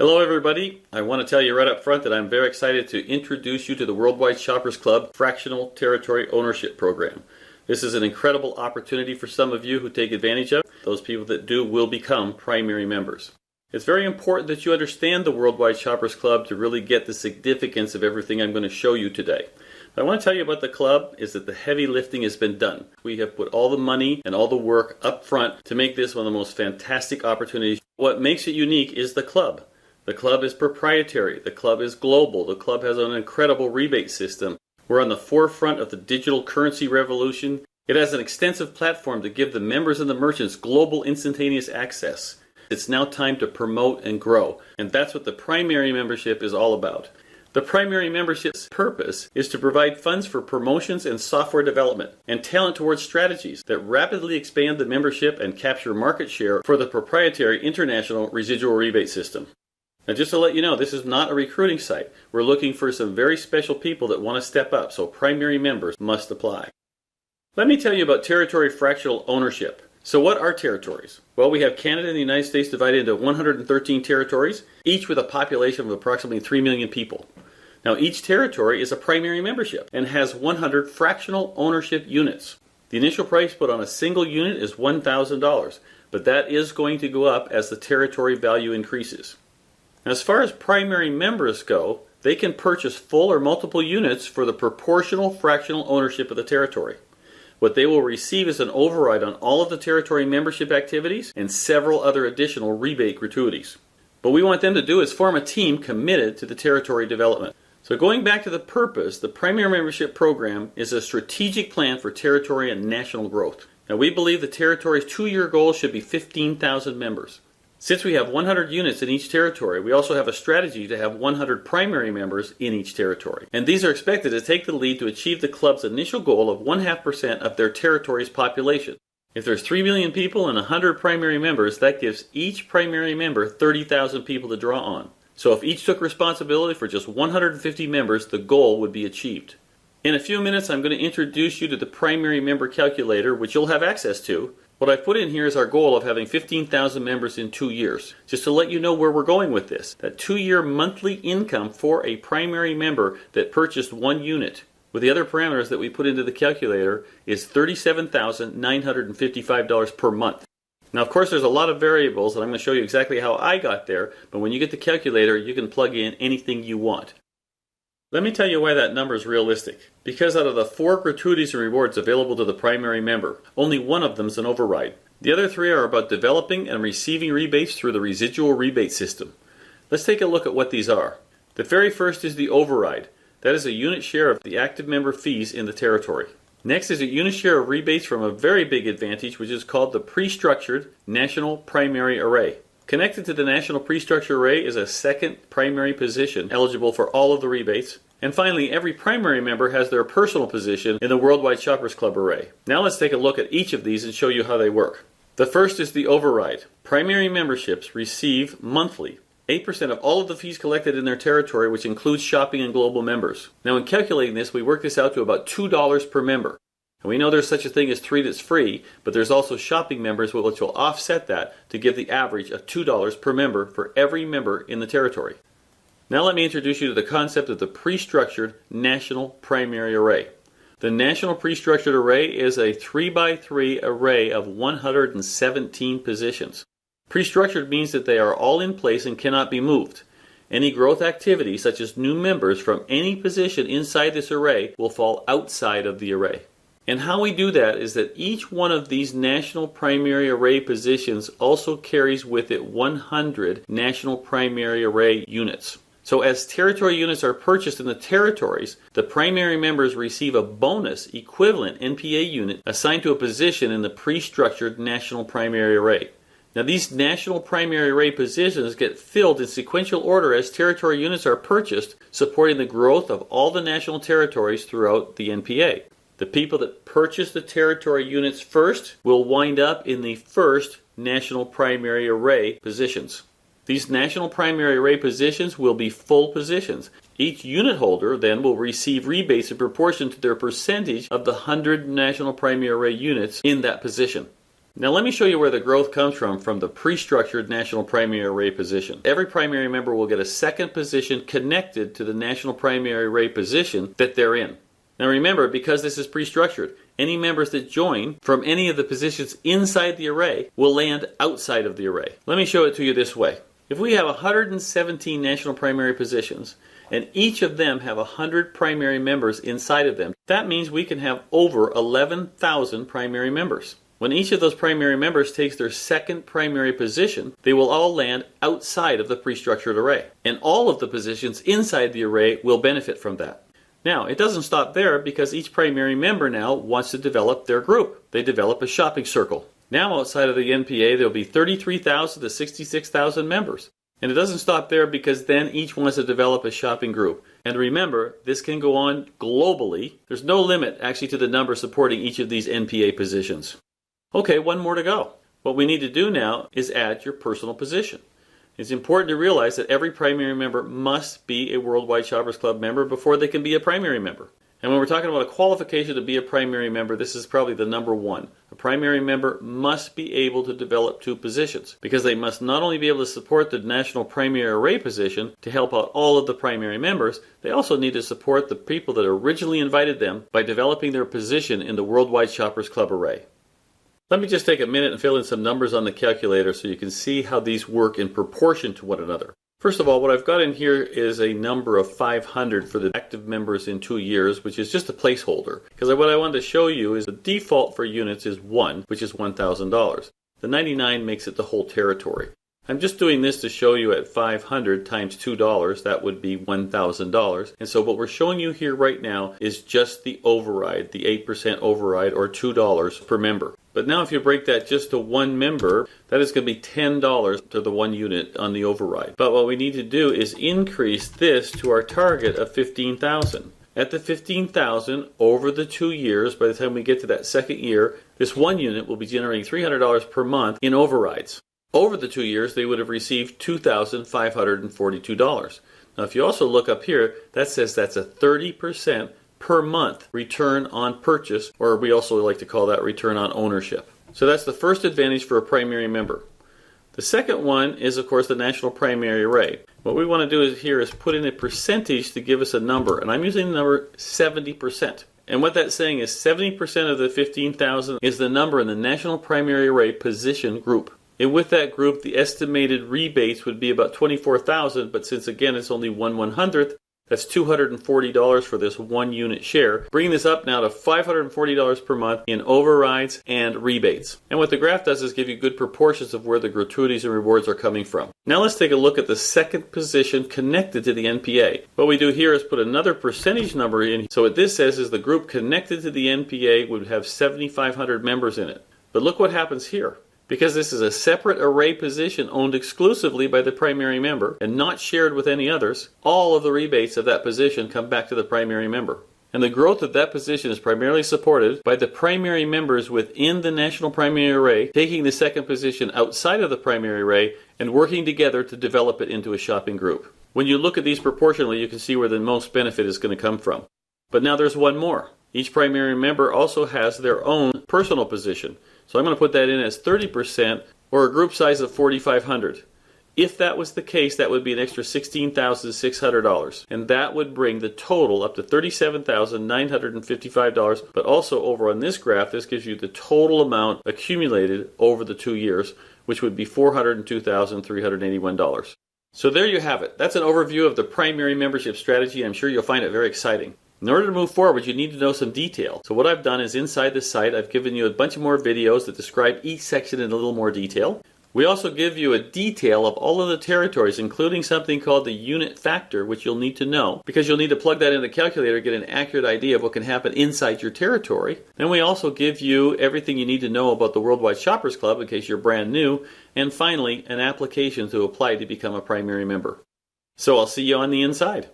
Hello everybody. I want to tell you right up front that I'm very excited to introduce you to the Worldwide Shoppers Club Fractional Territory Ownership Program. This is an incredible opportunity for some of you who take advantage of it. Those people that do will become primary members. It's very important that you understand the Worldwide Shoppers Club to really get the significance of everything I'm going to show you today. What I want to tell you about the club is that the heavy lifting has been done. We have put all the money and all the work up front to make this one of the most fantastic opportunities. What makes it unique is the club. The club is proprietary, the club is global, the club has an incredible rebate system. We're on the forefront of the digital currency revolution. It has an extensive platform to give the members and the merchants global instantaneous access. It's now time to promote and grow, and that's what the primary membership is all about. The primary membership's purpose is to provide funds for promotions and software development and talent towards strategies that rapidly expand the membership and capture market share for the proprietary international residual rebate system. Now just to let you know, this is not a recruiting site. We're looking for some very special people that want to step up, so primary members must apply. Let me tell you about territory fractional ownership. So what are territories? Well, we have Canada and the United States divided into 113 territories, each with a population of approximately 3 million people. Now each territory is a primary membership and has 100 fractional ownership units. The initial price put on a single unit is $1,000, but that is going to go up as the territory value increases. As far as primary members go, they can purchase full or multiple units for the proportional fractional ownership of the territory. What they will receive is an override on all of the territory membership activities and several other additional rebate gratuities. What we want them to do is form a team committed to the territory development. So going back to the purpose, the primary membership program is a strategic plan for territory and national growth. Now we believe the territory's 2-year goal should be 15,000 members. Since we have 100 units in each territory, we also have a strategy to have 100 primary members in each territory. And these are expected to take the lead to achieve the club's initial goal of 0.5% of their territory's population. If there's 3 million people and 100 primary members, that gives each primary member 30,000 people to draw on. So if each took responsibility for just 150 members, the goal would be achieved. In a few minutes, I'm going to introduce you to the primary member calculator, which you'll have access to. What I've put in here is our goal of having 15,000 members in 2 years. Just to let you know where we're going with this. That 2-year monthly income for a primary member that purchased 1 unit, with the other parameters that we put into the calculator, is $37,955 per month. Now of course there's a lot of variables, and I'm going to show you exactly how I got there, but when you get the calculator you can plug in anything you want. Let me tell you why that number is realistic. Because out of the 4 gratuities and rewards available to the primary member, only one of them is an override. The other 3 are about developing and receiving rebates through the residual rebate system. Let's take a look at what these are. The very first is the override. That is a unit share of the active member fees in the territory. Next is a unit share of rebates from a very big advantage, which is called the pre-structured National Primary Array. Connected to the National Pre-Structured Array is a second primary position eligible for all of the rebates. And finally, every primary member has their personal position in the Worldwide Shoppers Club Array. Now let's take a look at each of these and show you how they work. The first is the override. Primary memberships receive monthly 8% of all of the fees collected in their territory, which includes shopping and global members. Now in calculating this, we work this out to about $2 per member. And we know there's such a thing as 3 that's free, but there's also shopping members which will offset that to give the average of $2 per member for every member in the territory. Now let me introduce you to the concept of the pre-structured National Primary Array. The National Pre-Structured Array is a 3x3 array of 117 positions. Pre-structured means that they are all in place and cannot be moved. Any growth activity, such as new members from any position inside this array, will fall outside of the array. And how we do that is that each one of these National Primary Array positions also carries with it 100 National Primary Array units. So as territory units are purchased in the territories, the primary members receive a bonus equivalent NPA unit assigned to a position in the pre-structured National Primary Array. Now these National Primary Array positions get filled in sequential order as territory units are purchased, supporting the growth of all the national territories throughout the NPA. The people that purchase the territory units first will wind up in the first National Primary Array positions. These National Primary Array positions will be full positions. Each unit holder then will receive rebates in proportion to their percentage of the 100 National Primary Array units in that position. Now let me show you where the growth comes from the pre-structured national primary array position. Every primary member will get a second position connected to the national primary array position that they're in. Now remember, because this is pre-structured, any members that join from any of the positions inside the array will land outside of the array. Let me show it to you this way. If we have 117 national primary positions, and each of them have 100 primary members inside of them, that means we can have over 11,000 primary members. When each of those primary members takes their second primary position, they will all land outside of the pre-structured array. And all of the positions inside the array will benefit from that. Now, it doesn't stop there because each primary member now wants to develop their group. They develop a shopping circle. Now, outside of the NPA, there will be 33,000 to 66,000 members. And it doesn't stop there because then each wants to develop a shopping group. And remember, this can go on globally. There's no limit actually to the number supporting each of these NPA positions. Okay, one more to go. What we need to do now is add your personal position. It's important to realize that every primary member must be a Worldwide Shoppers Club member before they can be a primary member. And when we're talking about a qualification to be a primary member, this is probably the number one. A primary member must be able to develop two positions because they must not only be able to support the national primary array position to help out all of the primary members, they also need to support the people that originally invited them by developing their position in the Worldwide Shoppers Club array. Let me just take a minute and fill in some numbers on the calculator so you can see how these work in proportion to one another. First of all, what I've got in here is a number of 500 for the active members in 2 years, which is just a placeholder. Because what I wanted to show you is the default for units is 1, which is $1,000. The 99 makes it the whole territory. I'm just doing this to show you at 500 times $2, that would be $1,000. And so what we're showing you here right now is just the override, the 8% override, or $2 per member. But now if you break that just to one member, that is going to be $10 to the one unit on the override. But what we need to do is increase this to our target of $15,000. At the $15,000 over the 2 years, by the time we get to that second year, this one unit will be generating $300 per month in overrides. Over the 2 years, they would have received $2,542. Now, if you also look up here, that says that's a 30% per month return on purchase, or we also like to call that return on ownership. So that's the first advantage for a primary member. The second one is, of course, the national primary array. What we want to do here is put in a percentage to give us a number, and I'm using the number 70%. And what that's saying is 70% of the 15,000 is the number in the national primary array position group. And with that group, the estimated rebates would be about $24,000, but since again it's only 1/100th, that's $240 for this one unit share, bringing this up now to $540 per month in overrides and rebates. And what the graph does is give you good proportions of where the gratuities and rewards are coming from. Now let's take a look at the second position connected to the NPA. What we do here is put another percentage number in. So what this says is the group connected to the NPA would have 7,500 members in it. But look what happens here. Because this is a separate array position owned exclusively by the primary member and not shared with any others, all of the rebates of that position come back to the primary member. And the growth of that position is primarily supported by the primary members within the national primary array taking the second position outside of the primary array and working together to develop it into a shopping group. When you look at these proportionally, you can see where the most benefit is going to come from. But now there's one more. Each primary member also has their own personal position. So I'm going to put that in as 30% or a group size of 4,500. If that was the case, that would be an extra $16,600. And that would bring the total up to $37,955. But also over on this graph, this gives you the total amount accumulated over the 2 years, which would be $402,381. So there you have it. That's an overview of the primary membership strategy. I'm sure you'll find it very exciting. In order to move forward, you need to know some detail. So what I've done is inside the site, I've given you a bunch of more videos that describe each section in a little more detail. We also give you a detail of all of the territories, including something called the unit factor, which you'll need to know because you'll need to plug that in the calculator to get an accurate idea of what can happen inside your territory. Then we also give you everything you need to know about the Worldwide Shoppers Club in case you're brand new. And finally, an application to apply to become a primary member. So I'll see you on the inside.